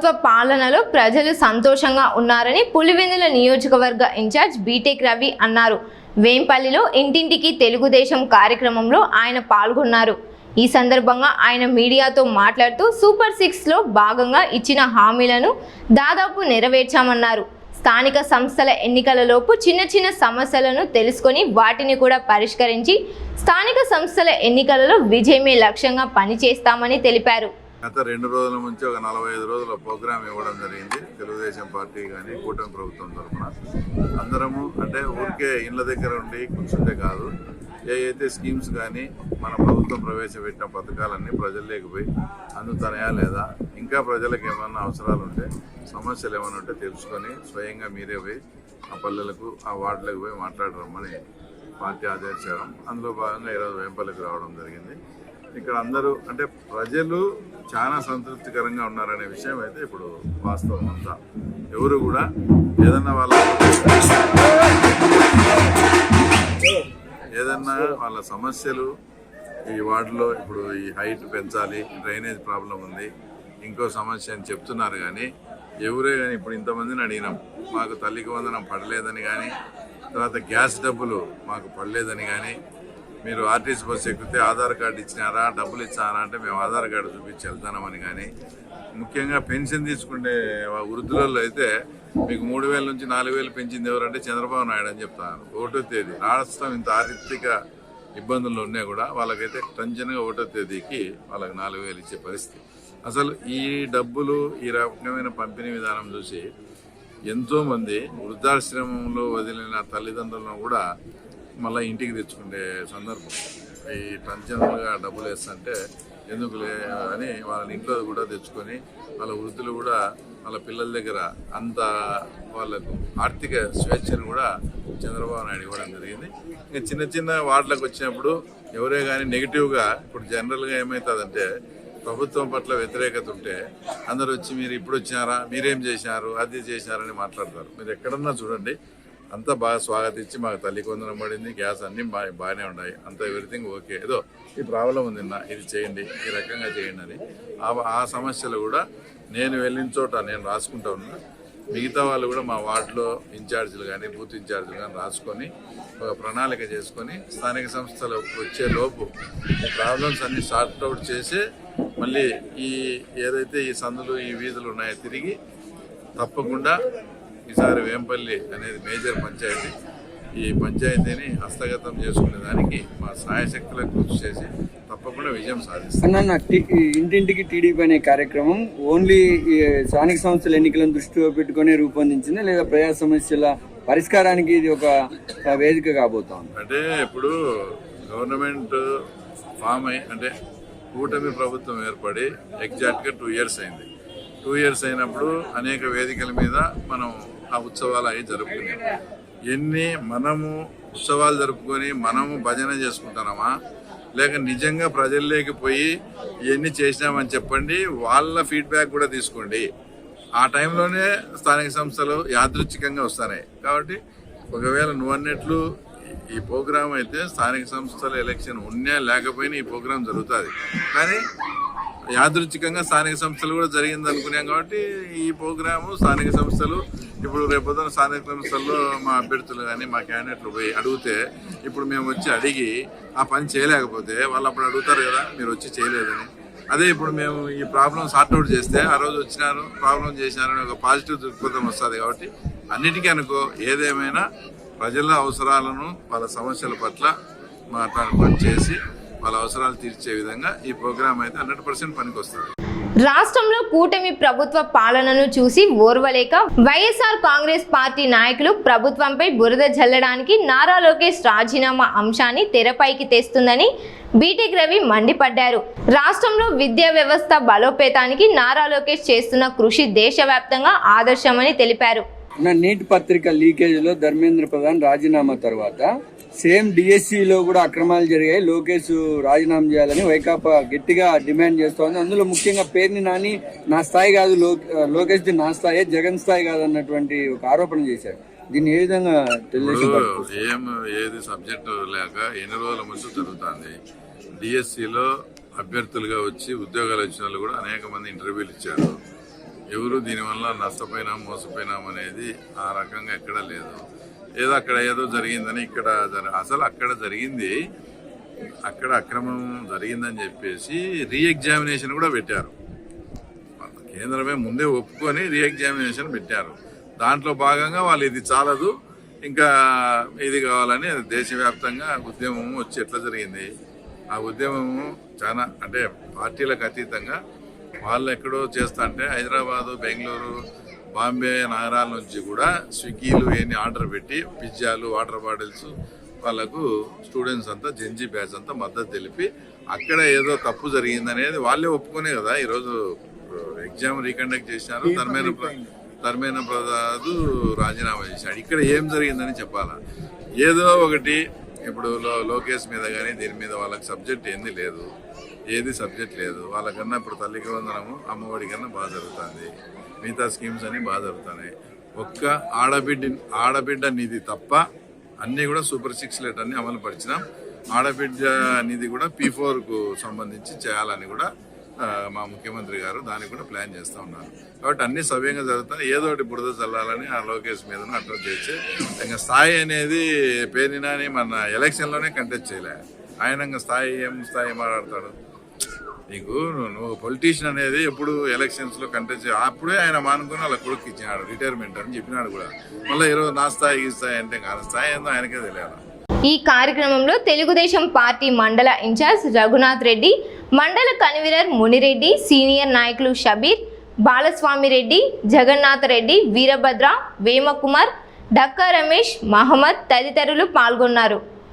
ప్రభుత్వ పాలనలో ప్రజలు సంతోషంగా ఉన్నారని పులివెందుల నియోజకవర్గ ఇన్ఛార్జ్ బీటెక్ రవి అన్నారు. వేంపల్లిలో ఇంటింటికి తెలుగుదేశం కార్యక్రమంలో ఆయన పాల్గొన్నారు. ఈ సందర్భంగా ఆయన మీడియాతో మాట్లాడుతూ సూపర్ 6లో భాగంగా ఇచ్చిన హామీలను దాదాపు నెరవేర్చామన్నారు. స్థానిక సంస్థల ఎన్నికలలోపు చిన్న సమస్యలను తెలుసుకొని వాటిని కూడా పరిష్కరించి స్థానిక సంస్థల ఎన్నికలలో విజయమే లక్ష్యంగా పనిచేస్తామని తెలిపారు. గత 2 రోజుల నుంచి ఒక 45 రోజుల ప్రోగ్రామ్ ఇవ్వడం జరిగింది. తెలుగుదేశం పార్టీ కానీ కూటమి ప్రభుత్వం తరఫున అందరము అంటే ఊరికే ఇళ్ళ దగ్గర ఉండి కూర్చుంటే కాదు, ఏవైతే స్కీమ్స్ కానీ మన ప్రభుత్వం ప్రవేశపెట్టిన పథకాలన్నీ ప్రజల్లోకి పోయి అందుతాయా లేదా, ఇంకా ప్రజలకు ఏమన్నా అవసరాలు ఉంటే సమస్యలు ఏమైనా ఉంటే తెలుసుకొని స్వయంగా మీరే పోయి ఆ పల్లెలకు ఆ వార్డులకు పోయి మాట్లాడరమ్మని పార్టీ ఆదేశించడం. అందులో భాగంగా ఈరోజు వేంపల్లికి రావడం జరిగింది. ఇక్కడ అందరూ అంటే ప్రజలు చాలా సంతృప్తికరంగా ఉన్నారనే విషయం అయితే ఇప్పుడు వాస్తవం. అంతా ఎవరు కూడా ఏదన్నా వాళ్ళ సమస్యలు ఈ వార్డులో ఇప్పుడు ఈ హైట్ పెంచాలి, డ్రైనేజ్ ప్రాబ్లం ఉంది, ఇంకో సమస్య అని చెప్తున్నారు. కానీ ఎవరే కానీ ఇప్పుడు ఇంతమందిని అడిగినాం, మాకు తల్లికి వందనం పడలేదని కానీ, తర్వాత గ్యాస్ డబ్బులు మాకు పడలేదని కానీ, మీరు ఆర్టీసీ బస్సు ఎక్కితే ఆధార్ కార్డు ఇచ్చినారా, డబ్బులు ఇచ్చారా అంటే మేము ఆధార్ కార్డు చూపించి వెళ్తామని కానీ, ముఖ్యంగా పెన్షన్ తీసుకునే వృద్ధులలో అయితే మీకు 3,000 నుంచి 4,000 పెంచింది ఎవరంటే చంద్రబాబు నాయుడు అని చెప్తాను. 1వ తేదీ రాష్ట్రం ఇంత ఆర్థిక ఇబ్బందుల్లో ఉన్నా కూడా వాళ్ళకైతే టెన్షన్గా 1వ తేదీకి వాళ్ళకి 4,000 ఇచ్చే పరిస్థితి. అసలు ఈ డబ్బులు ఈ రకమైన పంపిణీ విధానం చూసి ఎంతోమంది వృద్ధాశ్రమంలో వదిలిన తల్లిదండ్రులను కూడా మళ్ళీ ఇంటికి తెచ్చుకునే సందర్భం. ఈ టెన్షన్లుగా డబ్బులు వేస్తుంటే ఎందుకు అని వాళ్ళని ఇంట్లో కూడా తెచ్చుకొని వాళ్ళ వృద్ధులు కూడా వాళ్ళ పిల్లల దగ్గర అంత వాళ్ళకు ఆర్థిక స్వేచ్ఛను కూడా చంద్రబాబు నాయుడు ఇవ్వడం జరిగింది. ఇంకా చిన్న వార్డులకు వచ్చినప్పుడు ఎవరే కానీ నెగిటివ్గా ఇప్పుడు జనరల్గా ఏమవుతుందంటే ప్రభుత్వం పట్ల వ్యతిరేకత ఉంటే అందరూ వచ్చి మీరు ఇప్పుడు వచ్చినారా, మీరేం చేశారు, అది చేశారని మాట్లాడతారు. మీరు ఎక్కడన్నా చూడండి అంతా బాగా స్వాగతించి మాకు తల్లికి వందనం పడింది, గ్యాస్ అన్నీ బాగానే ఉన్నాయి, అంత ఎవ్రీథింగ్ ఓకే, ఏదో ఈ ప్రాబ్లం ఉంది, ఇది చేయండి, ఈ రకంగా చేయండి అని ఆ సమస్యలు కూడా నేను వెళ్ళిన చోట నేను రాసుకుంటా ఉన్నా. మిగతా వాళ్ళు కూడా మా వార్డులో ఇన్ఛార్జీలు కానీ బూత్ ఇన్ఛార్జీలు కానీ రాసుకొని ఒక ప్రణాళిక చేసుకొని స్థానిక సంస్థలు వచ్చే లోపు ఈ ప్రాబ్లమ్స్ అన్ని సార్ట్ అవుట్ చేసి మళ్ళీ ఈ ఏదైతే ఈ సందులు ఈ వీధులు ఉన్నాయో తిరిగి తప్పకుండా ఈసారి వేంపల్లి అనేది మేజర్ పంచాయతీ, ఈ పంచాయతీని హస్తగతం చేసుకునే దానికి మా సాయశక్తులకు కృషి చేసి తప్పకుండా విజయం సాధిస్తాం. ఇంటింటికి టీడీపీ అనే కార్యక్రమం ఓన్లీ స్థానిక సంస్థల ఎన్నికలను దృష్టిలో పెట్టుకుని రూపొందించింది లేదా ప్రజా సమస్యల పరిష్కారానికి ఇది ఒక వేదిక కాబోతాం? అంటే ఇప్పుడు గవర్నమెంట్ ఫామ్ అయి అంటే కూటమి ప్రభుత్వం ఏర్పడి ఎగ్జాక్ట్గా 2 years అయింది. 2 years అయినప్పుడు అనేక వేదికల మీద మనం ఆ ఉత్సవాలు అవి జరుపుకున్నాం. మనము ఉత్సవాలు జరుపుకొని మనము భజన చేసుకుంటున్నామా, లేక నిజంగా ప్రజల్లోకి పోయి ఇవన్నీ చేసినామని చెప్పండి, వాళ్ళ ఫీడ్బ్యాక్ కూడా తీసుకోండి. ఆ టైంలోనే స్థానిక సంస్థలు యాదృచ్ఛికంగా వస్తున్నాయి. కాబట్టి ఒకవేళ నువ్వు అన్నట్లు ఈ ప్రోగ్రాం అయితే స్థానిక సంస్థల ఎలక్షన్ ఉన్నా లేకపోయినా ఈ ప్రోగ్రాం జరుగుతుంది. కానీ యాదృచ్ఛికంగా స్థానిక సంస్థలు కూడా జరిగింది అనుకున్నాం. కాబట్టి ఈ ప్రోగ్రాము స్థానిక సంస్థలు ఇప్పుడు రేపొద్దున స్థానిక సంస్థల్లో మా అభ్యర్థులు కానీ మా క్యాండిడేట్లు పోయి అడిగితే ఇప్పుడు మేము వచ్చి అడిగి ఆ పని చేయలేకపోతే వాళ్ళు అప్పుడు అడుగుతారు కదా మీరు వచ్చి చేయలేదని. అదే ఇప్పుడు మేము ఈ ప్రాబ్లం సార్ట్అవుట్ చేస్తే ఆ రోజు వచ్చినారు ప్రాబ్లం చేసినారని ఒక పాజిటివ్ దృక్పథం వస్తుంది. కాబట్టి అన్నిటికీ ఏదేమైనా ప్రజల అవసరాలను వాళ్ళ సమస్యల పట్ల మాట్లాడుకొని చేసి వాళ్ళ అవసరాలు తీర్చే విధంగా ఈ ప్రోగ్రాం అయితే 100% పనికొస్తుంది. రాష్ట్రంలో కూటమి ప్రభుత్వ పాలనను చూసి ఓర్వలేక వైఎస్ఆర్ కాంగ్రెస్ పార్టీ నాయకులు ప్రభుత్వంపై బురద జల్లడానికి నారా లోకేష్ రాజీనామా అంశాన్ని తెరపైకి తెస్తుందని బీటెక్ రవి మండిపడ్డారు. రాష్ట్రంలో విద్యా వ్యవస్థ బలోపేతానికి నారా లోకేష్ చేస్తున్న కృషి దేశవ్యాప్తంగా ఆదర్శమని తెలిపారు. నీట్ పత్రిక లీకేజీలో ధర్మేంద్ర ప్రధాన్ రాజీనామా తర్వాత సేమ్ డిఎస్సిలో కూడా అక్రమాలు జరిగాయి, లోకేష్ రాజీనామా చేయాలని వైకాపా గట్టిగా డిమాండ్ చేస్తోంది. అందులో ముఖ్యంగా పేర్ని నాని నా స్థాయి కాదు, లోకేష్ నా స్థాయి, జగన్ స్థాయి కాదు అన్నటువంటి ఒక ఆరోపణ చేశారు. దీన్ని ఏ విధంగా ఏది సబ్జెక్టు లేక ఎన్ని రోజుల ముందు జరుగుతుంది. డిఎస్సిలో అభ్యర్థులుగా వచ్చి ఉద్యోగాలు వచ్చిన వాళ్ళు కూడా అనేక మంది ఇంటర్వ్యూలు ఇచ్చారు. ఎవరు దీనివల్ల నష్టపోయినాం మోసపోయినాం అనేది ఆ రకంగా ఎక్కడ లేదు. అక్కడ ఏదో జరిగిందని ఇక్కడ అసలు అక్కడ జరిగింది, అక్కడ అక్రమం జరిగిందని చెప్పేసి రీఎగ్జామినేషన్ కూడా పెట్టారు. కేంద్రమే ముందే ఒప్పుకొని రీఎగ్జామినేషన్ పెట్టారు. దాంట్లో భాగంగా వాళ్ళు ఇది చాలదు ఇంకా ఇది కావాలని దేశవ్యాప్తంగా ఉద్యమం వచ్చి ఎట్లా జరిగింది. ఆ ఉద్యమము చాలా అంటే పార్టీలకు అతీతంగా వాళ్ళు ఎక్కడో చేస్తా అంటే హైదరాబాదు, బెంగళూరు, బాంబే నగరాల నుంచి కూడా స్విగ్గీలు ఏని ఆర్డర్ పెట్టి పిజ్జాలు, వాటర్ బాటిల్స్ వాళ్ళకు స్టూడెంట్స్ అంతా జెన్జీ బ్యాచ్ అంతా మద్దతు తెలిపి అక్కడ ఏదో తప్పు జరిగిందనేది వాళ్ళే ఒప్పుకునే కదా ఈరోజు ఎగ్జామ్ రీకండక్ట్ చేసినారు. ధర్మేంద్ర ప్రసాద్ రాజీనామా చేశాడు. ఇక్కడ ఏం జరిగిందని చెప్పాలా? ఏదో ఒకటి ఇప్పుడు లోకేష్ మీద కానీ దీని మీద వాళ్ళకి సబ్జెక్ట్ ఏది సబ్జెక్ట్ లేదు. వాళ్ళకన్నా ఇప్పుడు తల్లికి వందనము, అమ్మఒడి కన్నా బాగా జరుగుతుంది, మిగతా స్కీమ్స్ అన్ని బాగా జరుగుతున్నాయి. ఒక్క ఆడబిడ్డ నిధి తప్ప అన్నీ కూడా సూపర్ 6 అన్ని అమలు పరిచినాం. ఆడబిడ్డ నిధి కూడా P4కు సంబంధించి చేయాలని కూడా మా ముఖ్యమంత్రి గారు దానికి కూడా ప్లాన్ చేస్తూ ఉన్నారు. కాబట్టి అన్ని సవ్యంగా జరుగుతాయి. ఏదో ఒకటి బురద చల్లాలని ఆ లోకేష్ మీద అట్లా చేసి ఇంకా స్థాయి అనేది పేరుని మన ఎలక్షన్లోనే కంటెస్ట్ చేయలే. ఆయన ఇంకా స్థాయి మాట్లాడతాడు. నీకు నువ్వు పొలిటీషియన్ అనేది ఎప్పుడు ఎలక్షన్స్లో కంటెస్ట్ అప్పుడే ఆయన మానుకుని వాళ్ళ కొడుకు ఇచ్చినాడు రిటైర్మెంట్ అని చెప్పినాడు కూడా. మళ్ళీ ఈరోజు నా స్థాయి అంటే కాదు, స్థాయి ఏందో ఆయనకే తెలియాలి. ఈ కార్యక్రమంలో తెలుగుదేశం పార్టీ మండల ఇన్ఛార్జ్ రఘునాథ్ రెడ్డి, మండల కన్వీనర్ మునిరెడ్డి, సీనియర్ నాయకులు షబీర్, బాలస్వామిరెడ్డి, జగన్నాథ్ రెడ్డి, వీరభద్ర, వేమకుమార్, డక్కా రమేష్, మహమ్మద్ తదితరులు పాల్గొన్నారు.